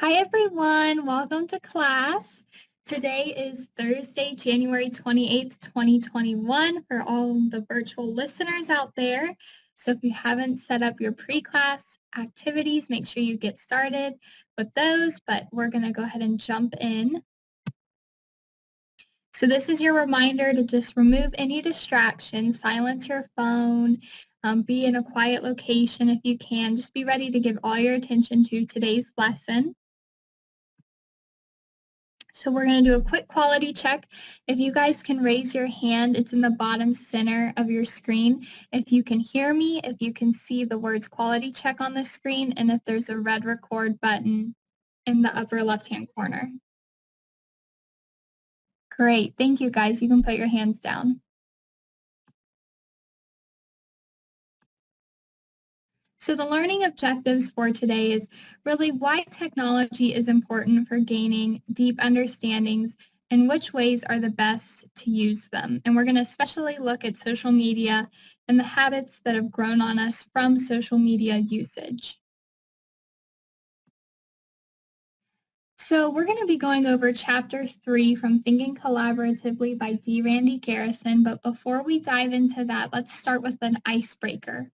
Hi everyone, welcome to class. Today is Thursday, January 28th, 2021 for all the virtual listeners out there. So if you haven't set up your pre-class activities, make sure you get started with those, but we're going to go ahead and jump in. So this is your reminder to just remove any distractions, silence your phone, be in a quiet location if you can. Just be ready to give all your attention to today's lesson. So we're going to do a quick quality check. If you guys can raise your hand, it's in the bottom center of your screen. If you can hear me, if you can see the words quality check on the screen, and if there's a red record button in the upper left-hand corner. Great, thank you guys. You can put your hands down. So the learning objectives for today is really why technology is important for gaining deep understandings and which ways are the best to use them. And we're going to especially look at social media and the habits that have grown on us from social media usage. So we're going to be going over Chapter 3 from Thinking Collaboratively by D. Randy Garrison. But before we dive into that, let's start with an icebreaker.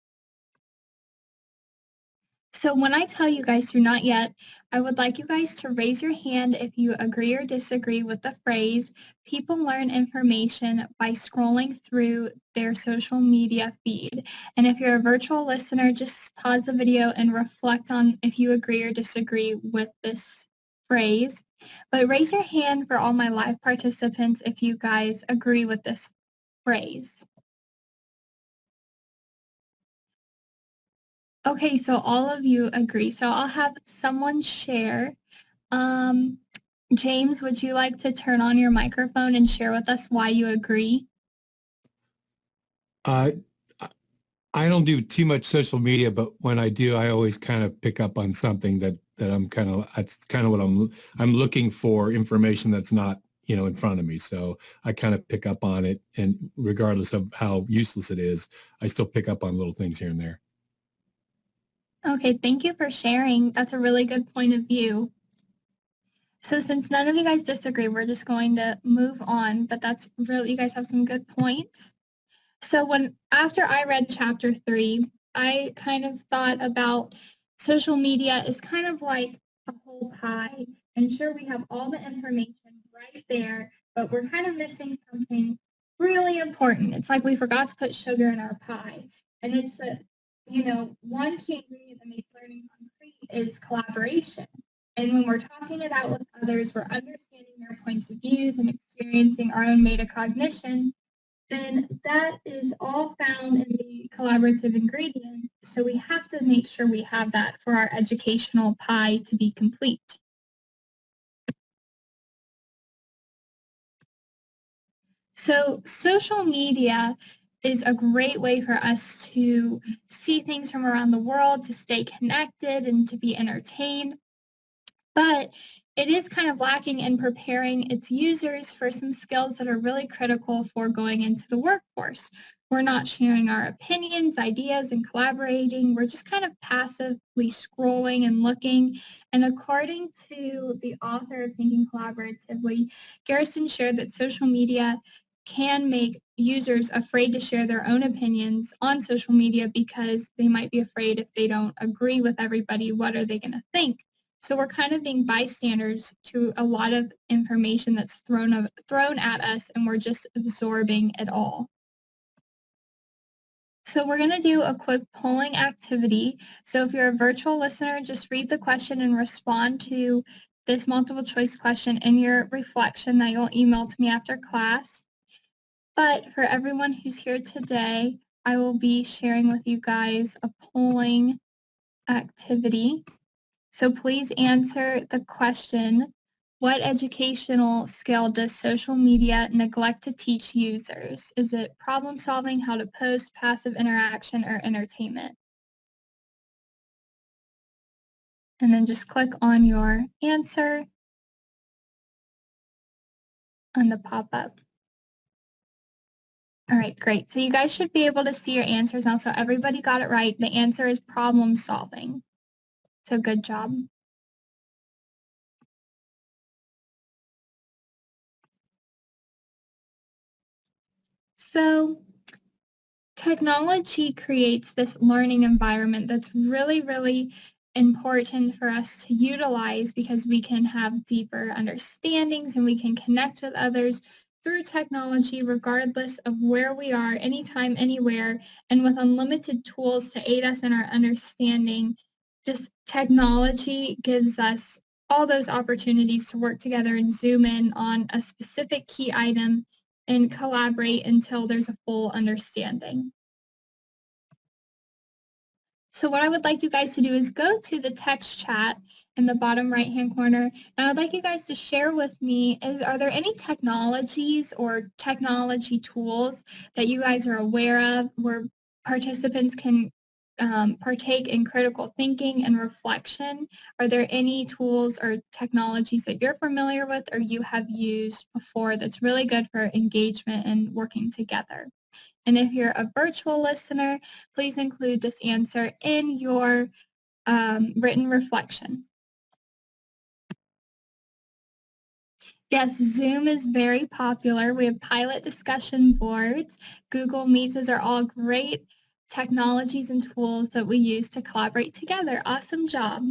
So when I tell you guys to not yet, I would like you guys to raise your hand if you agree or disagree with the phrase, people learn information by scrolling through their social media feed. And if you're a virtual listener, just pause the video and reflect on if you agree or disagree with this phrase. But raise your hand for all my live participants if you guys agree with this phrase. Okay, so all of you agree. So I'll have someone share. James, would you like to turn on your microphone and share with us why you agree? I don't do too much social media, but when I do, I always kind of pick up on something that that's kind of what I'm looking for, information that's not, in front of me. So I kind of pick up on it, and regardless of how useless it is, I still pick up on little things here and there. Okay, thank you for sharing. That's a really good point of view. So since none of you guys disagree, we're just going to move on, but that's really, you guys have some good points. So after I read Chapter 3, I kind of thought about social media is kind of like a whole pie. And sure, we have all the information right there, but we're kind of missing something really important. It's like we forgot to put sugar in our pie. And it's that, one key ingredient that makes learning concrete is collaboration. And when we're talking it out with others, we're understanding their points of views and experiencing our own metacognition, then that is all found in the collaborative ingredient. So we have to make sure we have that for our educational pie to be complete. So social media is a great way for us to see things from around the world, to stay connected, and to be entertained. But it is kind of lacking in preparing its users for some skills that are really critical for going into the workforce. We're not sharing our opinions, ideas, and collaborating. We're just kind of passively scrolling and looking. And according to the author of Thinking Collaboratively, Garrison shared that social media can make users afraid to share their own opinions on social media because they might be afraid if they don't agree with everybody, what are they going to think? So we're kind of being bystanders to a lot of information that's thrown at us, and we're just absorbing it all. So we're going to do a quick polling activity. So if you're a virtual listener, just read the question and respond to this multiple choice question in your reflection that you'll email to me after class. But for everyone who's here today, I will be sharing with you guys a polling activity. So please answer the question, what educational skill does social media neglect to teach users? Is it problem solving, how to post, passive interaction, or entertainment? And then just click on your answer on the pop-up. All right, great. So you guys should be able to see your answers now. So everybody got it right. The answer is problem solving. So good job. So technology creates this learning environment that's really, really important for us to utilize because we can have deeper understandings and we can connect with others through technology regardless of where we are, anytime, anywhere, and with unlimited tools to aid us in our understanding. Just technology gives us all those opportunities to work together and zoom in on a specific key item and collaborate until there's a full understanding. So what I would like you guys to do is go to the text chat in the bottom right-hand corner, and I'd like you guys to share with me, are there any technologies or technology tools that you guys are aware of where participants can partake in critical thinking and reflection? Are there any tools or technologies that you're familiar with or you have used before that's really good for engagement and working together? And if you're a virtual listener, please include this answer in your written reflection. Yes, Zoom is very popular. We have pilot discussion boards. Google Meets, those are all great technologies and tools that we use to collaborate together. Awesome job.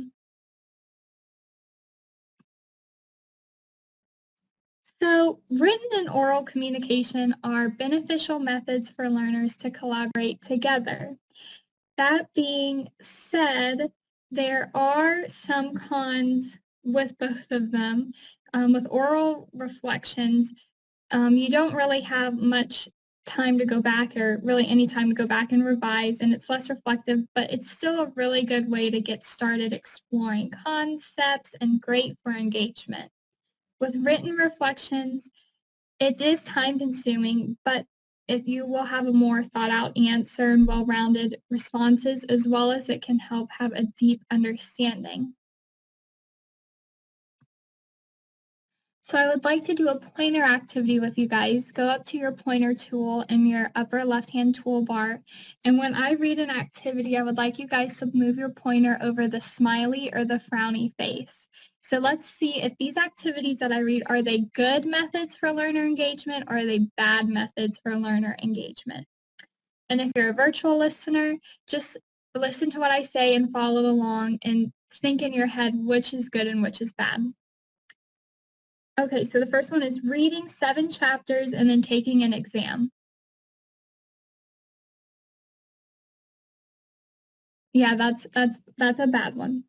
So written and oral communication are beneficial methods for learners to collaborate together. That being said, there are some cons with both of them. With oral reflections, you don't really have much time to go back or really any time to go back and revise, and it's less reflective, but it's still a really good way to get started exploring concepts and great for engagement. With written reflections, it is time consuming, but if you will have a more thought out answer and well-rounded responses, as well as it can help have a deep understanding. So I would like to do a pointer activity with you guys. Go up to your pointer tool in your upper left-hand toolbar. And when I read an activity, I would like you guys to move your pointer over the smiley or the frowny face. So let's see if these activities that I read, are they good methods for learner engagement or are they bad methods for learner engagement? And if you're a virtual listener, just listen to what I say and follow along and think in your head which is good and which is bad. Okay, so the first one is reading 7 chapters and then taking an exam. Yeah, that's a bad one.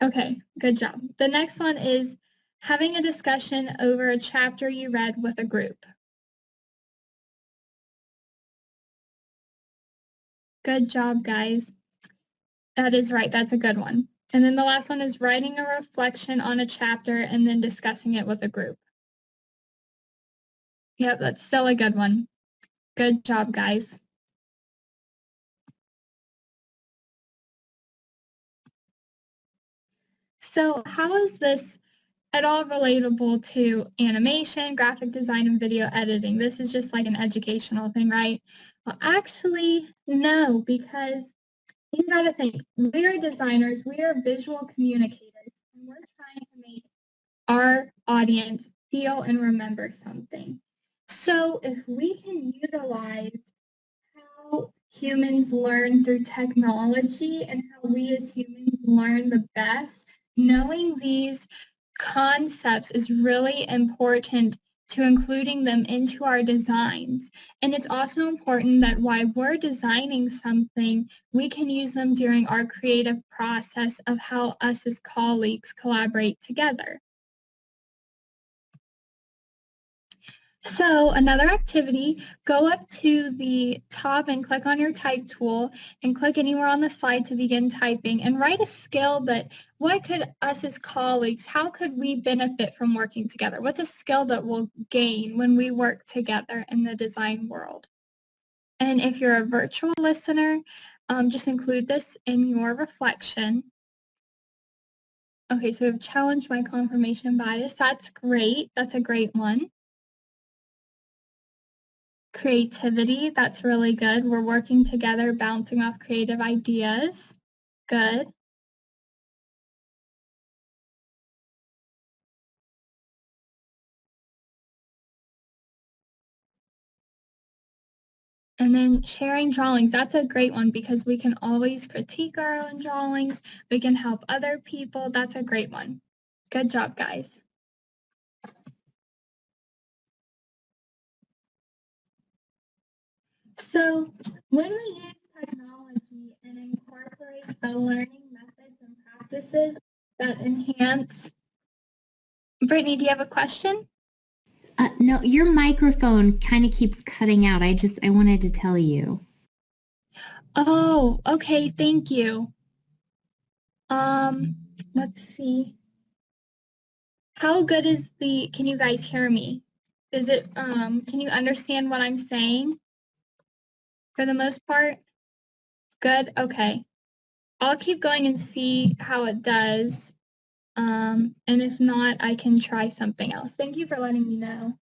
Okay, good job. The next one is having a discussion over a chapter you read with a group. Good job, guys. That is right. That's a good one. And then the last one is writing a reflection on a chapter and then discussing it with a group. Yep, that's still a good one. Good job, guys. So how is this at all relatable to animation, graphic design, and video editing? This is just like an educational thing, right? Well, actually, no, because you gotta think, we are designers, we are visual communicators, and we're trying to make our audience feel and remember something. So if we can utilize how humans learn through technology and how we as humans learn the best, knowing these concepts is really important to including them into our designs. And it's also important that while we're designing something, we can use them during our creative process of how us as colleagues collaborate together. So another activity, go up to the top and click on your type tool and click anywhere on the slide to begin typing and write a skill that what could us as colleagues, how could we benefit from working together? What's a skill that we'll gain when we work together in the design world? And if you're a virtual listener, just include this in your reflection. Okay, so we've challenged my confirmation bias. That's great. That's a great one. Creativity, that's really good. We're working together, bouncing off creative ideas. Good. And then sharing drawings, that's a great one because we can always critique our own drawings. We can help other people. That's a great one. Good job, guys. So when we use technology and incorporate the learning methods and practices that enhance. Brittany, do you have a question? No, your microphone kind of keeps cutting out. I wanted to tell you. Oh, okay, thank you. Let's see. How good is can you guys hear me? Is it, can you understand what I'm saying? For the most part? Good, okay. I'll keep going and see how it does. And if not, I can try something else. Thank you for letting me know.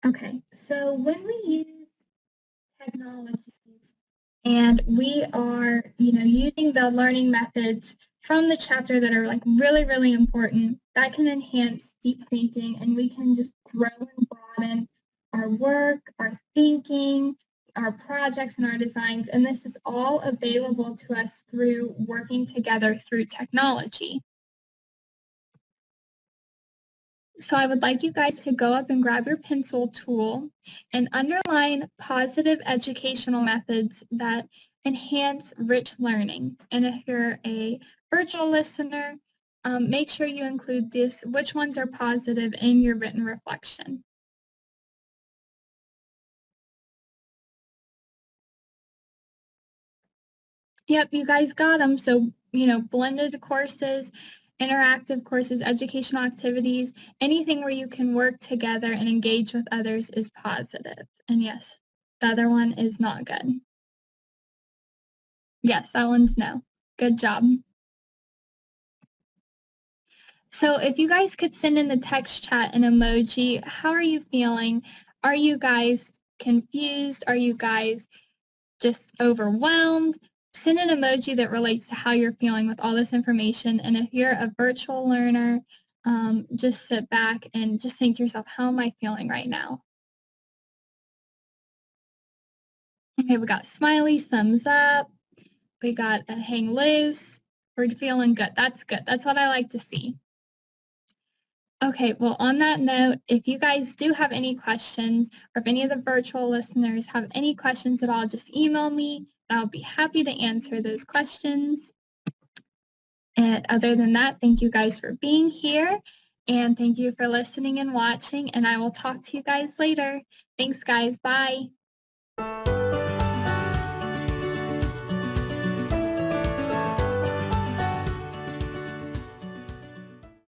Okay, so when we use technology and we are, using the learning methods from the chapter that are like really, really important, that can enhance deep thinking and we can just grow and broaden our work, our thinking, our projects and our designs. And this is all available to us through working together through technology. So I would like you guys to go up and grab your pencil tool and underline positive educational methods that enhance rich learning. And if you're a virtual listener, make sure you include which ones are positive in your written reflection. Yep, you guys got them. So, blended courses, interactive courses, educational activities, anything where you can work together and engage with others is positive. And yes, the other one is not good. Yes, that one's no. Good job. So if you guys could send in the text chat an emoji, how are you feeling? Are you guys confused? Are you guys just overwhelmed? Send an emoji that relates to how you're feeling with all this information. And if you're a virtual learner, just sit back and just think to yourself, how am I feeling right now? Okay, we got smiley, thumbs up. We got a hang loose. We're feeling good. That's good. That's what I like to see. Okay, well, on that note, if you guys do have any questions, or if any of the virtual listeners have any questions at all, just email me, and I'll be happy to answer those questions. And other than that, thank you guys for being here, and thank you for listening and watching, and I will talk to you guys later. Thanks, guys. Bye.